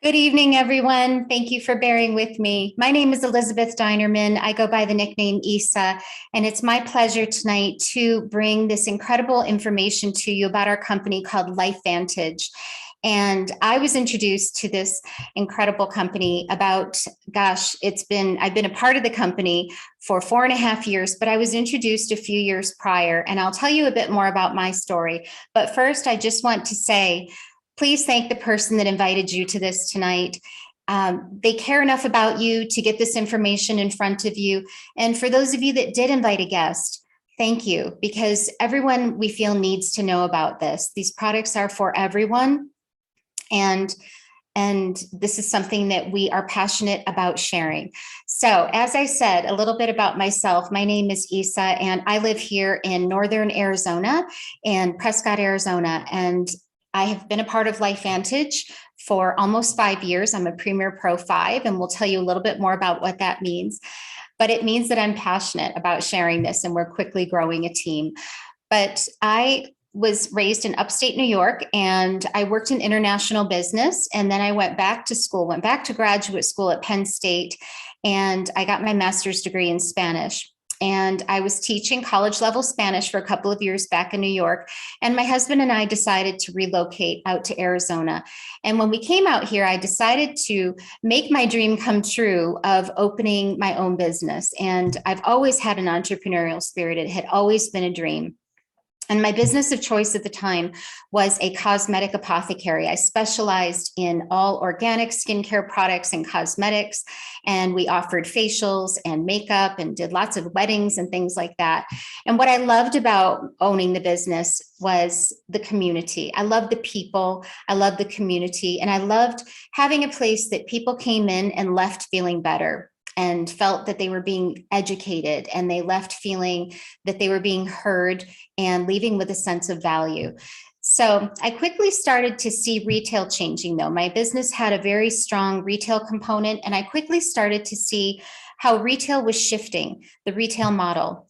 Good evening, everyone. Thank you for bearing with me. My name is Elizabeth Dinerman. I go by the nickname Isa, and it's my pleasure tonight to bring this incredible information to you about our company called LifeVantage. And I was introduced to this incredible company about, I've been a part of the company for 4.5 years, but I was introduced a few years prior, and I'll tell you a bit more about my story. But first, I just want to say, please thank the person that invited you to this tonight. They care enough about you to get this information in front of you. And for those of you that did invite a guest, thank you, because everyone we feel needs to know about this. These products are for everyone. And this is something that we are passionate about sharing. So as I said, a little bit about myself. My name is Isa, and I live here in Northern Arizona, in Prescott, Arizona. And I have been a part of LifeVantage for almost 5 years. I'm a Premier Pro 5, and we'll tell you a little bit more about what that means. But it means that I'm passionate about sharing this, and we're quickly growing a team. But I was raised in upstate New York, and I worked in international business. And then I went back to graduate school at Penn State, and I got my master's degree in Spanish. And I was teaching college level Spanish for a couple of years back in New York. And my husband and I decided to relocate out to Arizona. And when we came out here, I decided to make my dream come true of opening my own business. And I've always had an entrepreneurial spirit. It had always been a dream. And my business of choice at the time was a cosmetic apothecary. I specialized in all organic skincare products and cosmetics, and we offered facials and makeup and did lots of weddings and things like that. And what I loved about owning the business was the community. I loved the people, I loved the community, and I loved having a place that people came in and left feeling better and felt that they were being educated, and they left feeling that they were being heard and leaving with a sense of value. So I quickly started to see retail changing, though. My business had a very strong retail component, and I quickly started to see how retail was shifting, the retail model.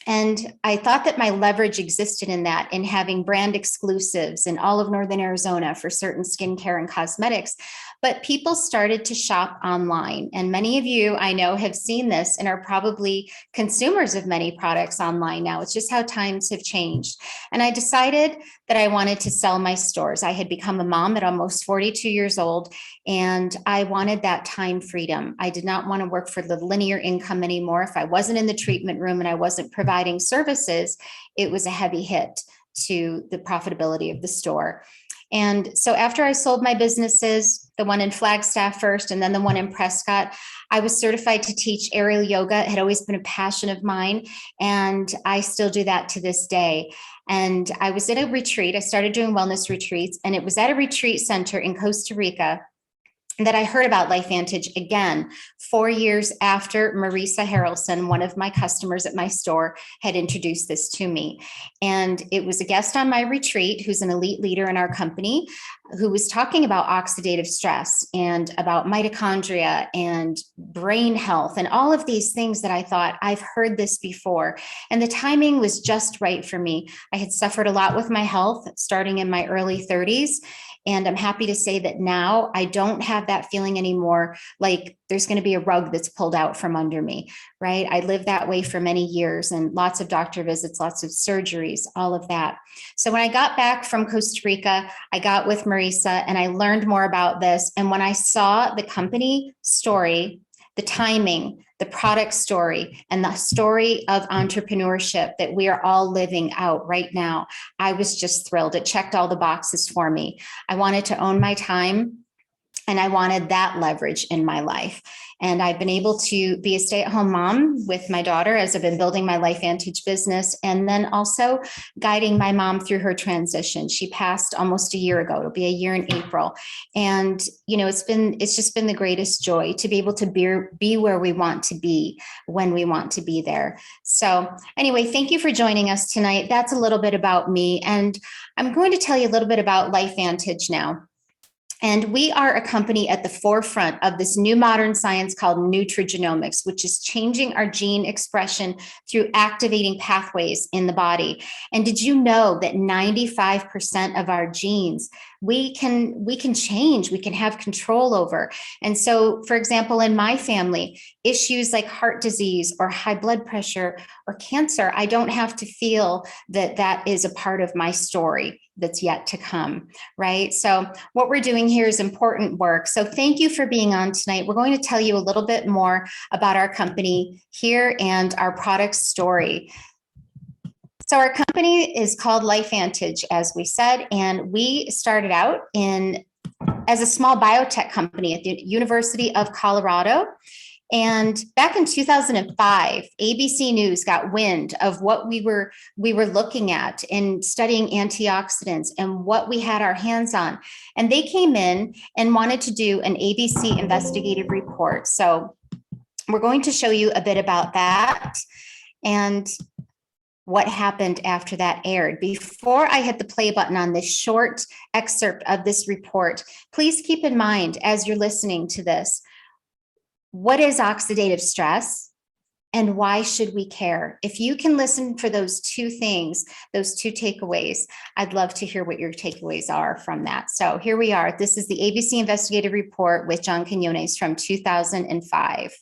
And I thought that my leverage existed in that, in having brand exclusives in all of Northern Arizona for certain skincare and cosmetics. But people started to shop online. And many of you, I know, have seen this and are probably consumers of many products online now. It's just how times have changed. And I decided that I wanted to sell my stores. I had become a mom at almost 42 years old, and I wanted that time freedom. I did not want to work for the linear income anymore. If I wasn't in the treatment room and I wasn't providing services, it was a heavy hit to the profitability of the store. And so after I sold my businesses, the one in Flagstaff first and then the one in Prescott, I was certified to teach aerial yoga. It had always been a passion of mine, and I still do that to this day. And I was at a retreat. I started doing wellness retreats, and it was at a retreat center in Costa Rica that I heard about LifeVantage again 4 years after Marisa Harrelson, one of my customers at my store, had introduced this to me. And it was a guest on my retreat who's an elite leader in our company, who was talking about oxidative stress and about mitochondria and brain health and all of these things that I thought, I've heard this before. And the timing was just right for me. I had suffered a lot with my health starting in my early 30s. And I'm happy to say that now I don't have that feeling anymore, like there's going to be a rug that's pulled out from under me, right? I lived that way for many years, and lots of doctor visits, lots of surgeries, all of that. So when I got back from Costa Rica, I got with Marisa and I learned more about this. And when I saw the company story, the timing, the product story, and the story of entrepreneurship that we are all living out right now, I was just thrilled. It checked all the boxes for me. I wanted to own my time, and I wanted that leverage in my life. And I've been able to be a stay-at-home mom with my daughter as I've been building my LifeVantage business, and then also guiding my mom through her transition. She passed almost a year ago. It'll be a year in April. And, you know, it's just been the greatest joy to be able to be where we want to be when we want to be there. So anyway, thank you for joining us tonight. That's a little bit about me. And I'm going to tell you a little bit about LifeVantage now. And we are a company at the forefront of this new modern science called nutrigenomics, which is changing our gene expression through activating pathways in the body. And did you know that 95% of our genes we can change, we can have control over? And so, for example, in my family, issues like heart disease or high blood pressure or cancer, I don't have to feel that that is a part of my story that's yet to come, right? So what we're doing here is important work. So thank you for being on tonight. We're going to tell you a little bit more about our company here and our product story. So our company is called LifeVantage, as we said, and we started out as a small biotech company at the University of Colorado. And back in 2005, ABC News got wind of what we were looking at in studying antioxidants and what we had our hands on. And they came in and wanted to do an ABC investigative report. So we're going to show you a bit about that and what happened after that aired. Before I hit the play button on this short excerpt of this report, please keep in mind as you're listening to this, what is oxidative stress and why should we care? If you can listen for those two things, those two takeaways, I'd love to hear what your takeaways are from that. So here we are. This is the ABC Investigative Report with John Quinones from 2005.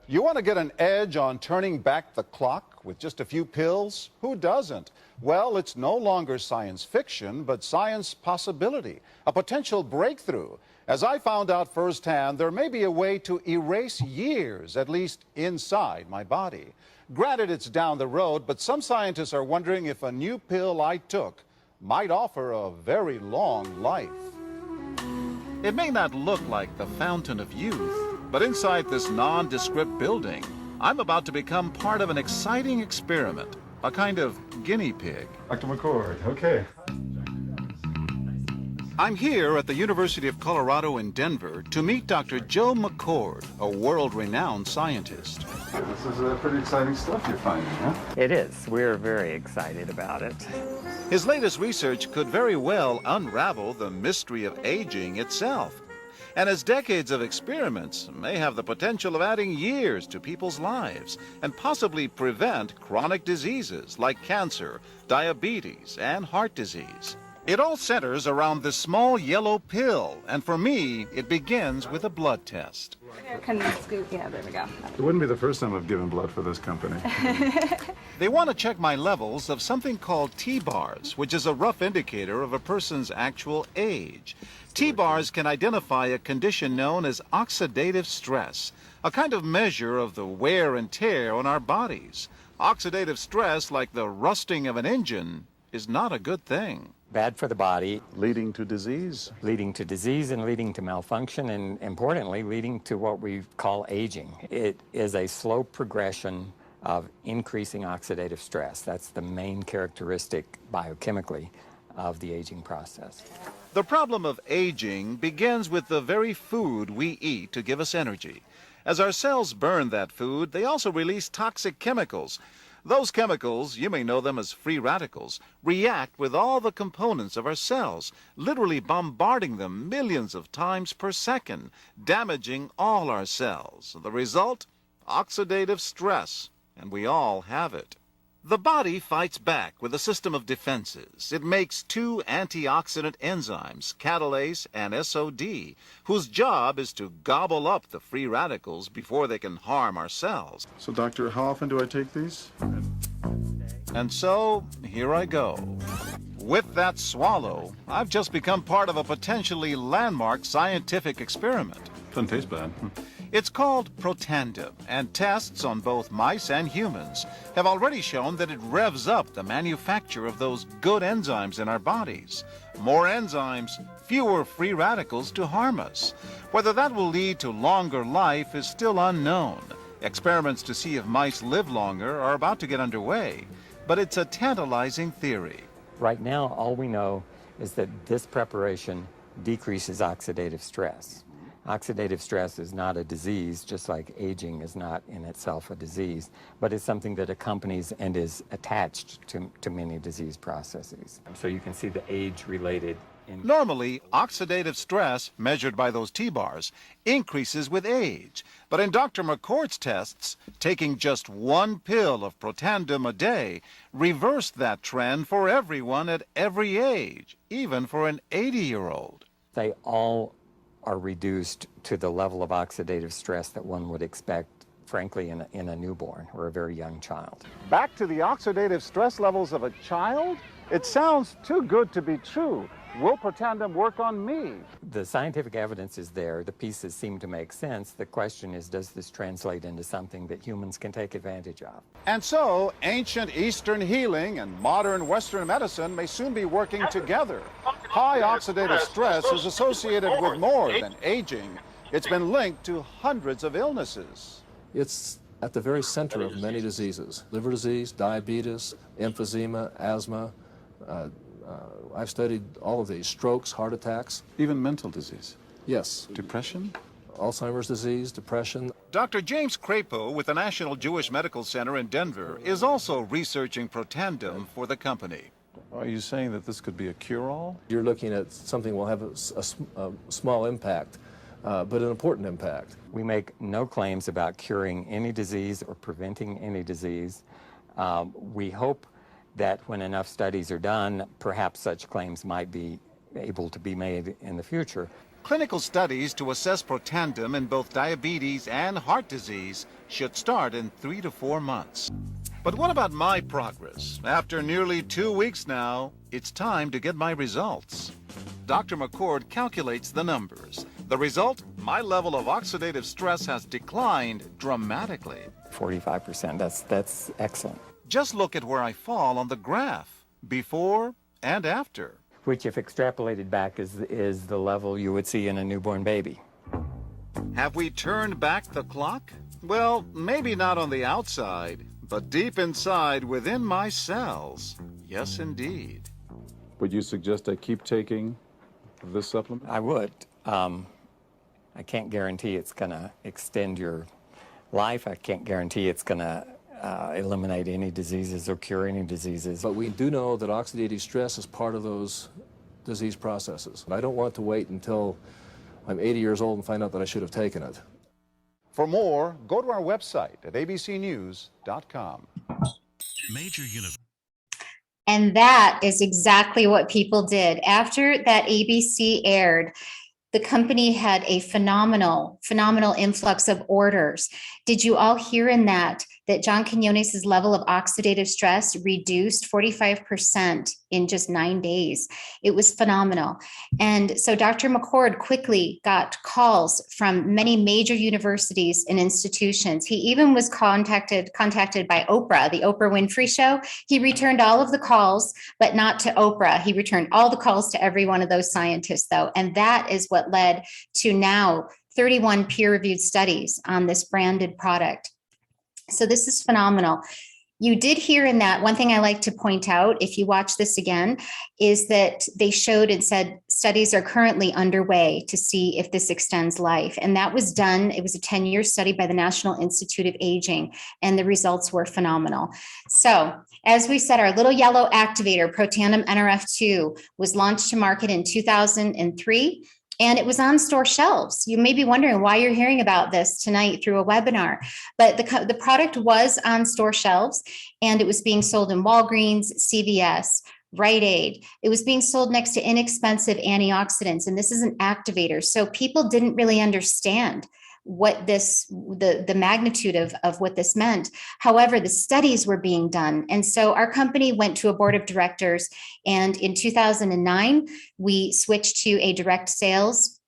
You want to get an edge on turning back the clock with just a few pills? Who doesn't? Well, it's no longer science fiction, but science possibility, a potential breakthrough. As I found out firsthand, there may be a way to erase years, at least inside my body. Granted, it's down the road, but some scientists are wondering if a new pill I took might offer a very long life. It may not look like the fountain of youth, but inside this nondescript building, I'm about to become part of an exciting experiment, a kind of guinea pig. Dr. McCord, okay. I'm here at the University of Colorado in Denver to meet Dr. Joe McCord, a world-renowned scientist. This is pretty exciting stuff you're finding, huh? It is. We're very excited about it. His latest research could very well unravel the mystery of aging itself. And his decades of experiments may have the potential of adding years to people's lives and possibly prevent chronic diseases like cancer, diabetes, and heart disease. It all centers around this small yellow pill, and for me, it begins with a blood test. Can scoop? Yeah, there we go. It wouldn't be the first time I've given blood for this company. They want to check my levels of something called T-bars, which is a rough indicator of a person's actual age. T-bars can identify a condition known as oxidative stress, a kind of measure of the wear and tear on our bodies. Oxidative stress, like the rusting of an engine, is not a good thing. Bad for the body. Leading to disease? Leading to disease and leading to malfunction, and importantly, leading to what we call aging. It is a slow progression of increasing oxidative stress. That's the main characteristic biochemically of the aging process. The problem of aging begins with the very food we eat to give us energy. As our cells burn that food, they also release toxic chemicals. Those chemicals, you may know them as free radicals, react with all the components of our cells, literally bombarding them millions of times per second, damaging all our cells. The result? Oxidative stress, and we all have it. The body fights back with a system of defenses. It makes two antioxidant enzymes, catalase and SOD, whose job is to gobble up the free radicals before they can harm our cells. So, doctor, how often do I take these? And so, here I go. With that swallow, I've just become part of a potentially landmark scientific experiment. Doesn't taste bad. It's called Protandim, and tests on both mice and humans have already shown that it revs up the manufacture of those good enzymes in our bodies. More enzymes, fewer free radicals to harm us. Whether that will lead to longer life is still unknown. Experiments to see if mice live longer are about to get underway, but it's a tantalizing theory. Right now, all we know is that this preparation decreases oxidative stress. Oxidative stress is not a disease, just like aging is not in itself a disease, but it's something that accompanies and is attached to many disease processes. So you can see the age-related. Normally, oxidative stress, measured by those T-bars, increases with age. But in Dr. McCord's tests, taking just one pill of Protandim a day reversed that trend for everyone at every age, even for an 80-year-old. They all are reduced to the level of oxidative stress that one would expect, frankly, in a newborn or a very young child. Back to the oxidative stress levels of a child? It sounds too good to be true. Will Protandim work on me? The scientific evidence is there. The pieces seem to make sense. The question is, does this translate into something that humans can take advantage of? And so, ancient Eastern healing and modern Western medicine may soon be working together. High oxidative stress is associated with more than aging. It's been linked to hundreds of illnesses. It's at the very center of many diseases: liver disease, diabetes, emphysema, asthma. I've studied all of these: strokes, heart attacks. Even mental disease. Yes. Depression? Alzheimer's disease, depression. Dr. James Crapo with the National Jewish Medical Center in Denver is also researching Protandim for the company. Are you saying that this could be a cure-all? You're looking at something that will have a small impact, but an important impact. We make no claims about curing any disease or preventing any disease. We hope that when enough studies are done, perhaps such claims might be able to be made in the future. Clinical studies to assess Protandim in both diabetes and heart disease should start in 3 to 4 months. But what about my progress? After nearly 2 weeks now, it's time to get my results. Dr. McCord calculates the numbers. The result, my level of oxidative stress has declined dramatically. 45%, that's excellent. Just look at where I fall on the graph, before and after. Which, if extrapolated back, is the level you would see in a newborn baby. Have we turned back the clock? Well, maybe not on the outside, but deep inside within my cells. Yes, indeed. Would you suggest I keep taking this supplement? I would. I can't guarantee it's going to extend your life. I can't guarantee it's going to eliminate any diseases or cure any diseases. But we do know that oxidative stress is part of those disease processes. I don't want to wait until I'm 80 years old and find out that I should have taken it. For more, go to our website at abcnews.com. Major university. And that is exactly what people did. After that ABC aired, the company had a phenomenal influx of orders. Did you all hear in that John Quinones' level of oxidative stress reduced 45% in just 9 days? It was phenomenal. And so Dr. McCord quickly got calls from many major universities and institutions. He even was contacted by Oprah, the Oprah Winfrey Show. He returned all of the calls, but not to Oprah. He returned all the calls to every one of those scientists, though. And that is what led to now 31 peer-reviewed studies on this branded product. So this is phenomenal. You did hear in that, one thing I like to point out, if you watch this again, is that they showed and said studies are currently underway to see if this extends life. And that was done, it was a 10-year study by the National Institute of Aging, and the results were phenomenal. So as we said, our little yellow activator, Protandim NRF2, was launched to market in 2003. And it was on store shelves. You may be wondering why you're hearing about this tonight through a webinar, but the product was on store shelves, and it was being sold in Walgreens, CVS, Rite Aid. It was being sold next to inexpensive antioxidants, and this is an activator. So people didn't really understand what the magnitude of what this meant. However, the studies were being done. And so our company went to a board of directors, and in 2009, we switched to a direct sales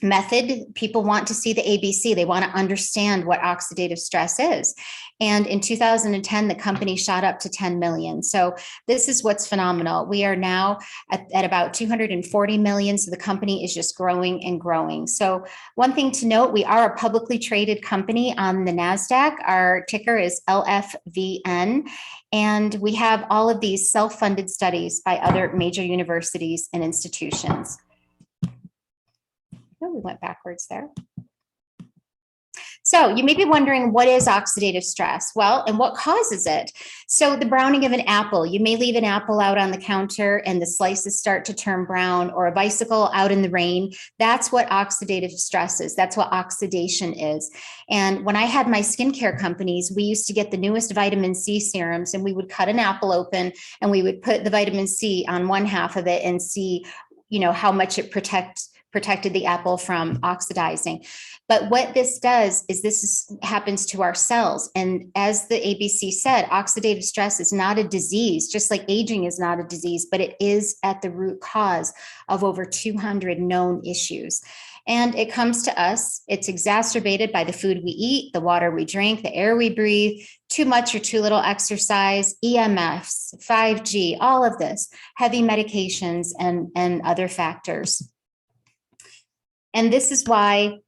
method. People want to see the ABC. They want to understand what oxidative stress is. And in 2010, the company shot up to 10 million. So this is what's phenomenal. We are now at about 240 million. So the company is just growing and growing. So one thing to note, we are a publicly traded company on the NASDAQ. Our ticker is LFVN. And we have all of these self-funded studies by other major universities and institutions. Oh, we went backwards there. So you may be wondering, what is oxidative stress? Well, and what causes it? So the browning of an apple, you may leave an apple out on the counter and the slices start to turn brown, or a bicycle out in the rain. That's what oxidative stress is. That's what oxidation is. And when I had my skincare companies, we used to get the newest vitamin C serums, and we would cut an apple open and we would put the vitamin C on one half of it and see, how much it protected the apple from oxidizing. But what this does is happens to our cells. And as the ABC said, oxidative stress is not a disease, just like aging is not a disease, but it is at the root cause of over 200 known issues. And it comes to us, it's exacerbated by the food we eat, the water we drink, the air we breathe, too much or too little exercise, EMFs, 5G, all of this, heavy medications, and other factors. And this is why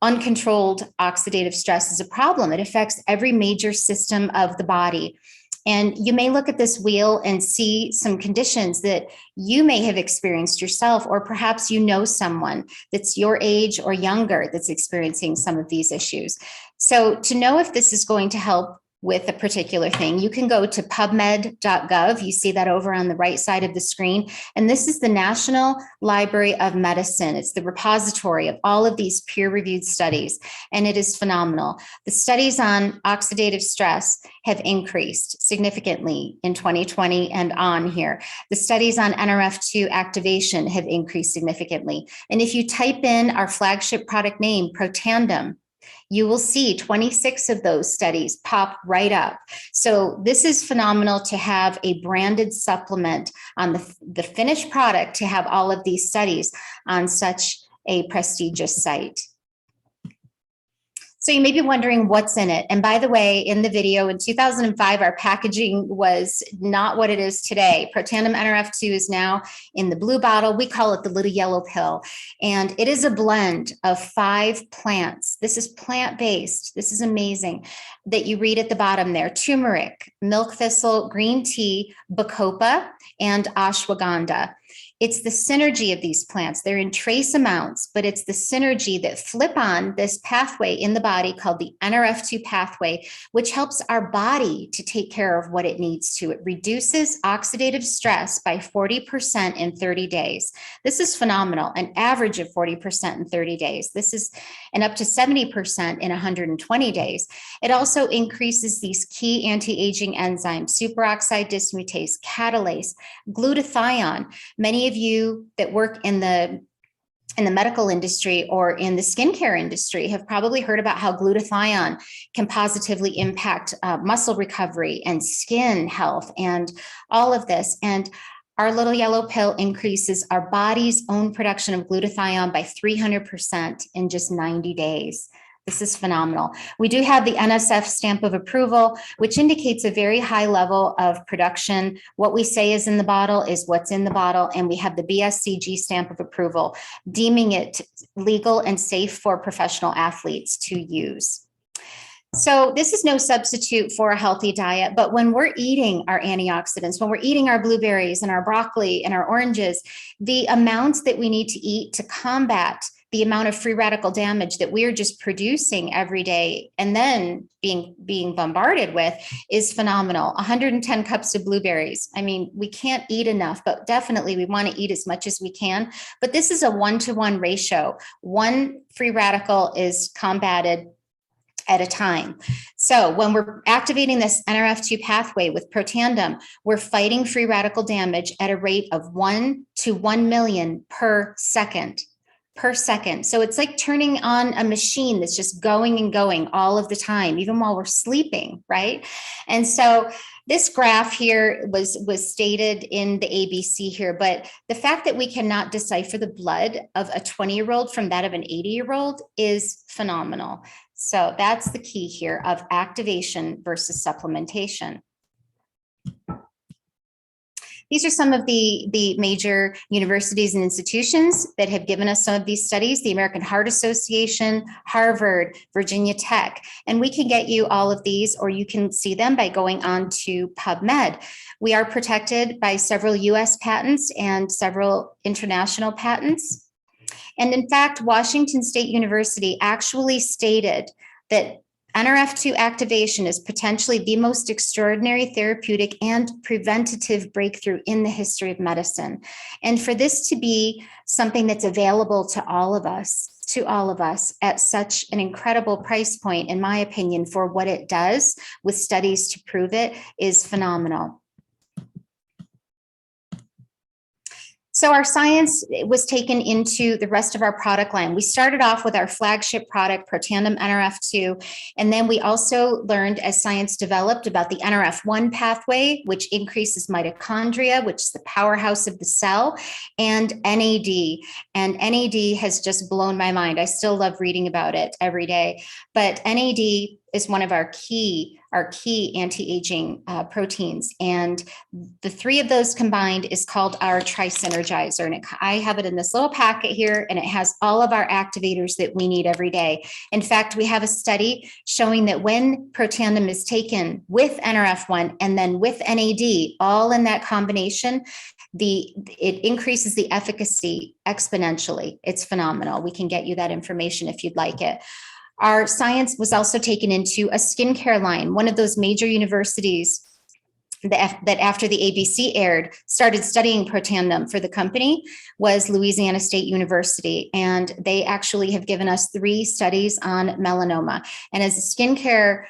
uncontrolled oxidative stress is a problem. It affects every major system of the body. And you may look at this wheel and see some conditions that you may have experienced yourself, or perhaps you know someone that's your age or younger that's experiencing some of these issues. So to know if this is going to help with a particular thing, you can go to pubmed.gov. You see that over on the right side of the screen. And this is the National Library of Medicine. It's the repository of all of these peer-reviewed studies, and it is phenomenal. The studies on oxidative stress have increased significantly in 2020 and on here. The studies on NRF2 activation have increased significantly. And if you type in our flagship product name, Protandim, you will see 26 of those studies pop right up. So this is phenomenal to have a branded supplement on the finished product, to have all of these studies on such a prestigious site. So you may be wondering what's in it. And by the way, in the video in 2005, our packaging was not what it is today. Protandim NRF2 is now in the blue bottle. We call it the little yellow pill. And it is a blend of 5 plants. This is plant-based. This is amazing that you read at the bottom there: turmeric, milk thistle, green tea, bacopa, and ashwagandha. It's the synergy of these plants. They're in trace amounts, but it's the synergy that flip on this pathway in the body called the NRF2 pathway, which helps our body to take care of what it needs to. It reduces oxidative stress by 40% in 30 days. This is phenomenal, an average of 40% in 30 days. This is and up to 70% in 120 days. It also increases these key anti-aging enzymes: superoxide dismutase, catalase, glutathione. Many of you that work in the medical industry or in the skincare industry have probably heard about how glutathione can positively impact muscle recovery and skin health and all of this. And our little yellow pill increases our body's own production of glutathione by 300% in just 90 days. This is phenomenal. We do have the NSF stamp of approval, which indicates a very high level of production. What we say is in the bottle is what's in the bottle. And we have the BSCG stamp of approval, deeming it legal and safe for professional athletes to use. So this is no substitute for a healthy diet, but when we're eating our antioxidants, when we're eating our blueberries and our broccoli and our oranges, the amounts that we need to eat to combat the amount of free radical damage that we're just producing every day and then being bombarded with is phenomenal. 110 cups of blueberries. I mean, we can't eat enough, but definitely we want to eat as much as we can. But this is a 1-to-1 ratio. One free radical is combated at a time. So when we're activating this NRF2 pathway with Protandim, we're fighting free radical damage at a rate of 1 to 1 million per second. So it's like turning on a machine that's just going and going all of the time, even while we're sleeping, right? And so this graph here was stated in the ABC here, but the fact that we cannot decipher the blood of a 20-year-old from that of an 80-year-old is phenomenal. So that's the key here of activation versus supplementation. These are some of the major universities and institutions that have given us some of these studies: the American Heart Association, Harvard, Virginia Tech. And we can get you all of these, or you can see them by going on to PubMed. We are protected by several US patents and several international patents. And in fact, Washington State University actually stated that NRF2 activation is potentially the most extraordinary therapeutic and preventative breakthrough in the history of medicine. And for this to be something that's available to all of us at such an incredible price point, in my opinion, for what it does with studies to prove it, is phenomenal. So our science was taken into the rest of our product line. We started off with our flagship product, Protandim NRF2, and then we also learned as science developed about the NRF1 pathway, which increases mitochondria, which is the powerhouse of the cell, and NAD. And NAD has just blown my mind. I still love reading about it every day, but NAD is one of our key anti-aging proteins. And the three of those combined is called our Tri-Synergizer. And I have it in this little packet here, and it has all of our activators that we need every day. In fact, we have a study showing that when Protandim is taken with NRF1 and then with NAD, all in that combination, it increases the efficacy exponentially. It's phenomenal. We can get you that information if you'd like it. Our science was also taken into a skincare line. One of those major universities that after the ABC aired, started studying Protandim for the company was Louisiana State University. And they actually have given us 3 studies on melanoma. And as a skincare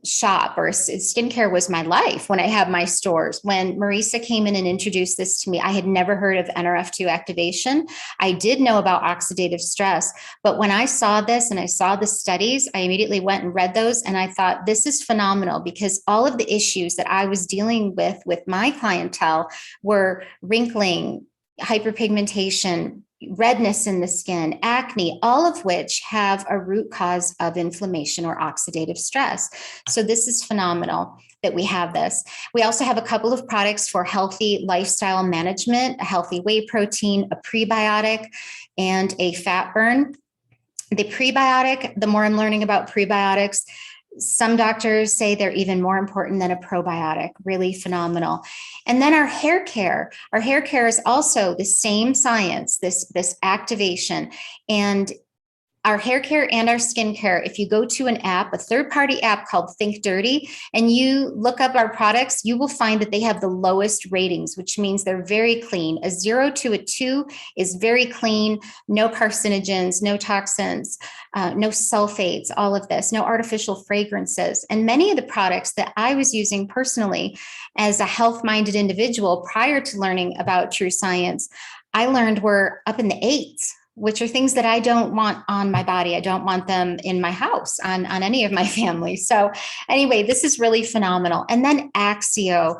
shop, or skincare was my life when I had my stores. When Marisa came in and introduced this to me, I had never heard of NRF2 activation. I did know about oxidative stress, but when I saw this and I saw the studies, I immediately went and read those, and I thought, this is phenomenal, because all of the issues that I was dealing with my clientele were wrinkling, hyperpigmentation, redness in the skin, acne, all of which have a root cause of inflammation or oxidative stress. So this is phenomenal that we have this. We also have a couple of products for healthy lifestyle management, a healthy whey protein, a prebiotic, and a fat burn. The prebiotic, the more I'm learning about prebiotics, some doctors say they're even more important than a probiotic. Really phenomenal. And then our hair care is also the same science, this activation. And our hair care and our skincare, if you go to an app, a third-party app called Think Dirty, and you look up our products, you will find that they have the lowest ratings, which means they're very clean. A 0 to a 2 is very clean, no carcinogens, no toxins, no sulfates, all of this, no artificial fragrances. And many of the products that I was using personally as a health-minded individual prior to learning about true science, I learned were up in the 8s, which are things that I don't want on my body. I don't want them in my house, on any of my family. So anyway, this is really phenomenal. And then Axio.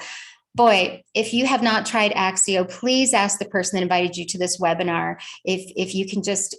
Boy, if you have not tried Axio, please ask the person that invited you to this webinar if you can just,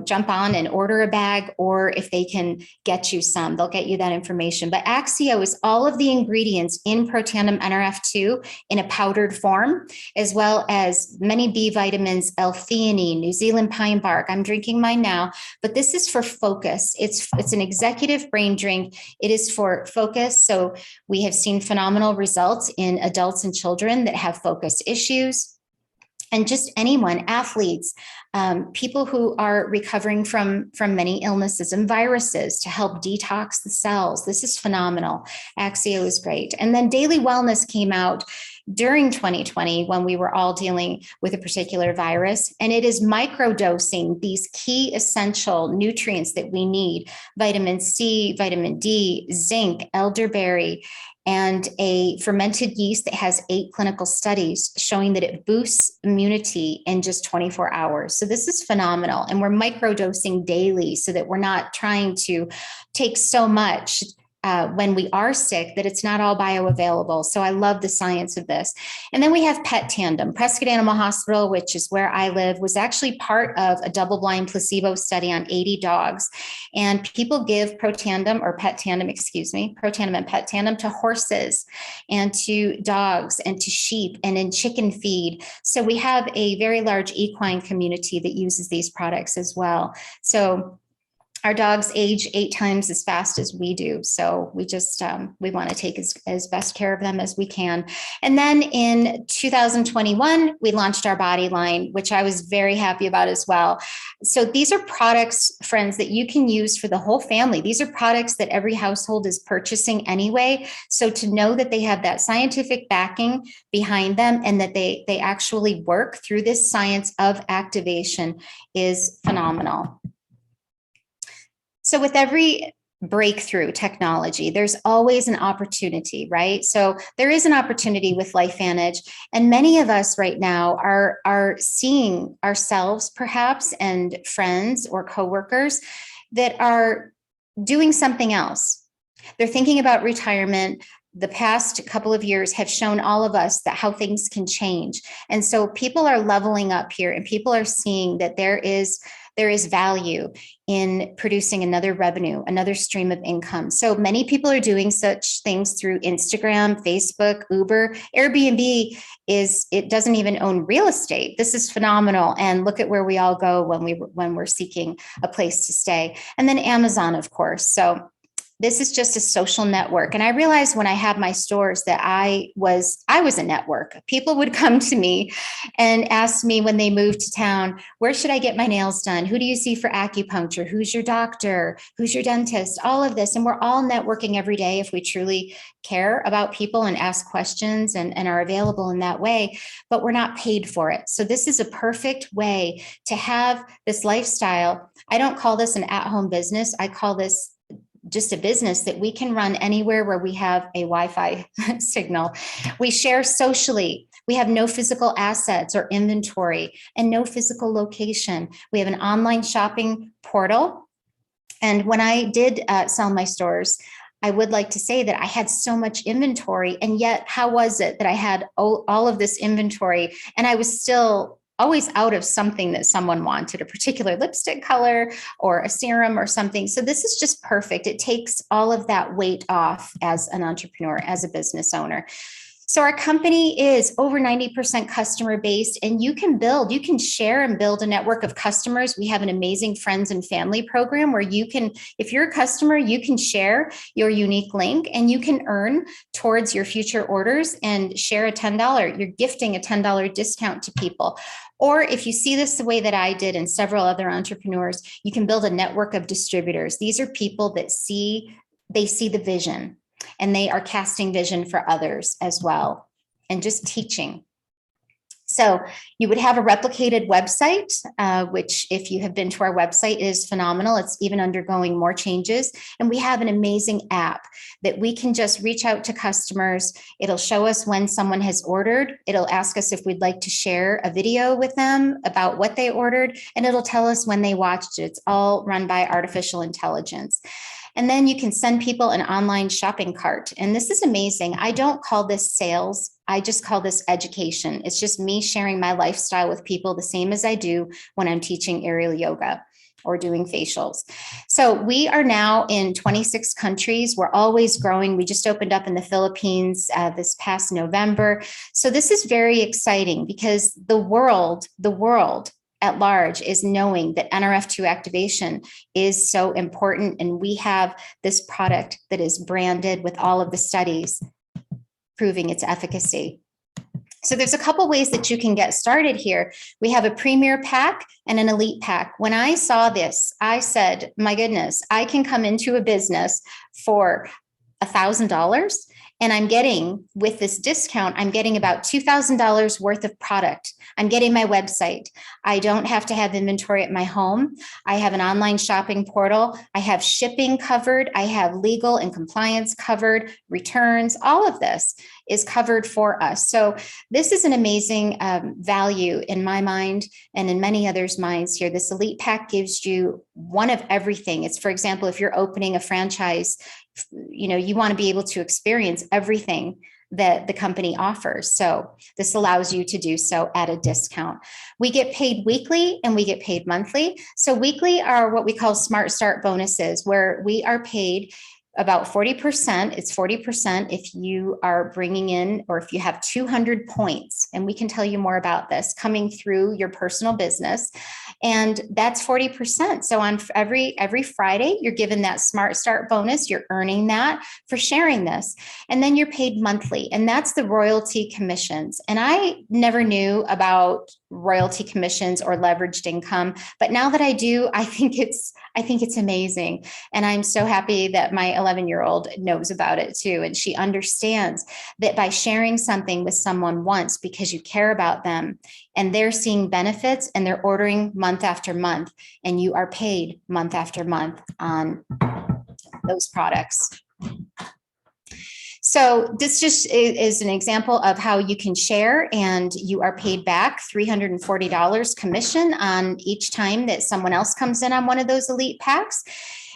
jump on and order a bag, or if they can get you some, they'll get you that information. But Axio is all of the ingredients in Protandim NRF2 in a powdered form, as well as many B vitamins, L-theanine, New Zealand pine bark. I'm drinking mine now, but this is for focus. It's an executive brain drink. It is for focus. So we have seen phenomenal results in adults and children that have focus issues, and just anyone, athletes, people who are recovering from many illnesses and viruses, to help detox the cells. This is phenomenal. Axio is great. And then Daily Wellness came out during 2020 when we were all dealing with a particular virus, and it is microdosing these key essential nutrients that we need: vitamin C, vitamin D, zinc, elderberry, and a fermented yeast that has 8 clinical studies showing that it boosts immunity in just 24 hours. So this is phenomenal. And we're microdosing daily so that we're not trying to take so much when we are sick that it's not all bioavailable. So I love the science of this. And then we have Pet Tandem. Prescott Animal Hospital, which is where I live, was actually part of a double-blind placebo study on 80 dogs. And people give Protandim and Pet Tandem to horses and to dogs and to sheep and in chicken feed. So we have a very large equine community that uses these products as well. So Our dogs age 8 times as fast as we do. So we just, we want to take as best care of them as we can. And then in 2021, we launched our body line, which I was very happy about as well. So these are products, friends, that you can use for the whole family. These are products that every household is purchasing anyway. So to know that they have that scientific backing behind them and that they actually work through this science of activation is phenomenal. So with every breakthrough technology, there's always an opportunity, right? So there is an opportunity with LifeVantage, and many of us right now are seeing ourselves perhaps and friends or coworkers that are doing something else. They're thinking about retirement. The past couple of years have shown all of us that how things can change. And so people are leveling up here, and people are seeing that there is value in producing another revenue, another stream of income. So many people are doing such things through Instagram, Facebook, Uber. Airbnb it doesn't even own real estate. This is phenomenal. And look at where we all go when we're seeking a place to stay. And then Amazon, of course. So this is just a social network. And I realized when I had my stores that I was a network. People would come to me and ask me when they moved to town, where should I get my nails done? Who do you see for acupuncture? Who's your doctor? Who's your dentist? All of this. And we're all networking every day if we truly care about people and ask questions and are available in that way, but we're not paid for it. So this is a perfect way to have this lifestyle. I don't call this an at-home business. I call this just a business that we can run anywhere where we have a Wi-Fi signal. We share socially. We have no physical assets or inventory and no physical location. We have an online shopping portal. And when I did sell my stores, I would like to say that I had so much inventory, and yet how was it that I had all of this inventory and I was still always out of something that someone wanted, a particular lipstick color or a serum or something. So this is just perfect. It takes all of that weight off as an entrepreneur, as a business owner. So our company is over 90% customer based, and you can share and build a network of customers. We have an amazing friends and family program where you can, if you're a customer, you can share your unique link and you can earn towards your future orders and share a $10. You're gifting a $10 discount to people. Or if you see this the way that I did and several other entrepreneurs, you can build a network of distributors. These are people that see the vision, and they are casting vision for others as well, and just teaching. So you would have a replicated website, which if you have been to our website is phenomenal. It's even undergoing more changes. And we have an amazing app that we can just reach out to customers. It'll show us when someone has ordered. It'll ask us if we'd like to share a video with them about what they ordered, and it'll tell us when they watched it. It's all run by artificial intelligence. And then you can send people an online shopping cart. And this is amazing. I don't call this sales. I just call this education. It's just me sharing my lifestyle with people the same as I do when I'm teaching aerial yoga or doing facials. So we are now in 26 countries. We're always growing. We just opened up in the Philippines this past November. So this is very exciting because the world at large is knowing that NRF2 activation is so important. And we have this product that is branded with all of the studies proving its efficacy. So there's a couple ways that you can get started here. We have a premier pack and an elite pack. When I saw this, I said, my goodness, I can come into a business for $1,000. And I'm getting, with this discount, I'm getting about $2,000 worth of product. I'm getting my website. I don't have to have inventory at my home. I have an online shopping portal. I have shipping covered. I have legal and compliance covered, returns. All of this is covered for us. So this is an amazing value in my mind and in many others' minds here. This elite pack gives you one of everything. It's, for example, if you're opening a franchise, you want to be able to experience everything that the company offers. So this allows you to do so at a discount. We get paid weekly and we get paid monthly. So weekly are what we call Smart Start bonuses, where we are paid about 40%. It's 40% if you are bringing in, or if you have 200 points, and we can tell you more about this, coming through your personal business. And that's 40%. So on every Friday, you're given that Smart Start bonus. You're earning that for sharing this. And then you're paid monthly. And that's the royalty commissions. And I never knew about royalty commissions or leveraged income. But now that I do, I think it's amazing. And I'm so happy that my 11-year-old knows about it too. And she understands that by sharing something with someone once because you care about them and they're seeing benefits and they're ordering month after month and you are paid month after month on those products. So this just is an example of how you can share and you are paid back $340 commission on each time that someone else comes in on one of those elite packs.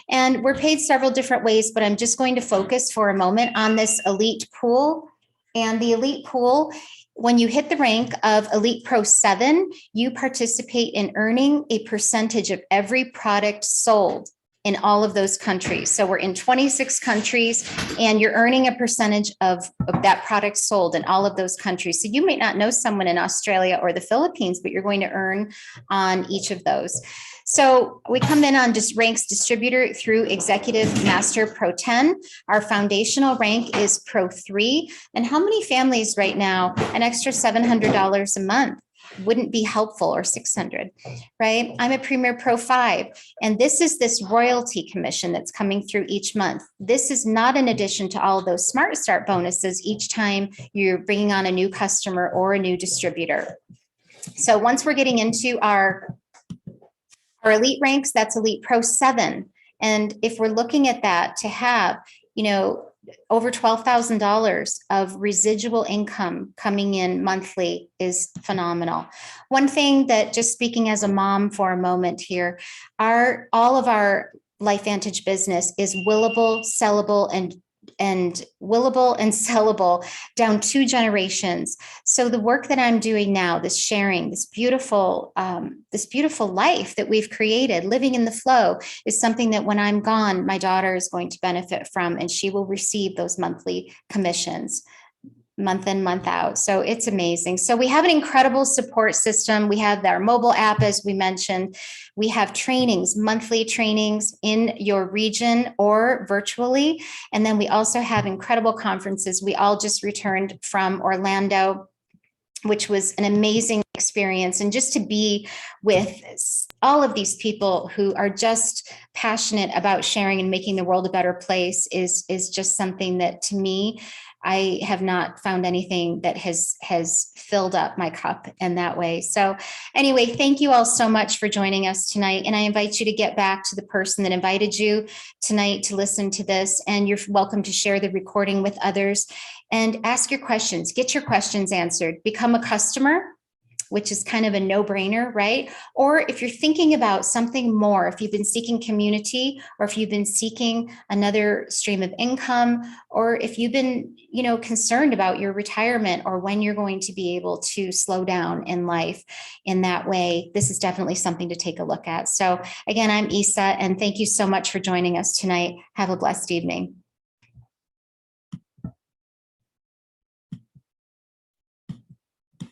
And we're paid several different ways, but I'm just going to focus for a moment on this elite pool. And the elite pool, when you hit the rank of Elite Pro 7, you participate in earning a percentage of every product sold in all of those countries. So we're in 26 countries and you're earning a percentage of that product sold in all of those countries. So you might not know someone in Australia or the Philippines, but you're going to earn on each of those. So we come in on just ranks distributor through Executive Master Pro 10. Our foundational rank is Pro 3. And how many families right now, an extra $700 a month wouldn't be helpful, or 600, right? I'm a Premier Pro 5, and this is this royalty commission that's coming through each month. This is not in addition to all of those Smart Start bonuses each time you're bringing on a new customer or a new distributor. So once we're getting into our elite ranks, that's Elite Pro 7. And if we're looking at that, to have, over $12,000 of residual income coming in monthly is phenomenal. One thing that, just speaking as a mom for a moment here, all of our LifeVantage business is willable, sellable, and sellable down 2 generations. So the work that I'm doing now, this sharing, this beautiful life that we've created, living in the flow, is something that when I'm gone, my daughter is going to benefit from, and she will receive those monthly commissions month in, month out. So it's amazing. So we have an incredible support system. We have our mobile app, as we mentioned. We have trainings, monthly trainings in your region or virtually. And then we also have incredible conferences. We all just returned from Orlando, which was an amazing experience. And just to be with all of these people who are just passionate about sharing and making the world a better place is just something that, to me, I have not found anything that has filled up my cup in that way. So anyway, thank you all so much for joining us tonight. And I invite you to get back to the person that invited you tonight to listen to this. And you're welcome to share the recording with others and ask your questions, get your questions answered, become a customer, which is kind of a no-brainer, right? Or if you're thinking about something more, if you've been seeking community, or if you've been seeking another stream of income, or if you've been, concerned about your retirement or when you're going to be able to slow down in life in that way, this is definitely something to take a look at. So again, I'm Isa, and thank you so much for joining us tonight. Have a blessed evening.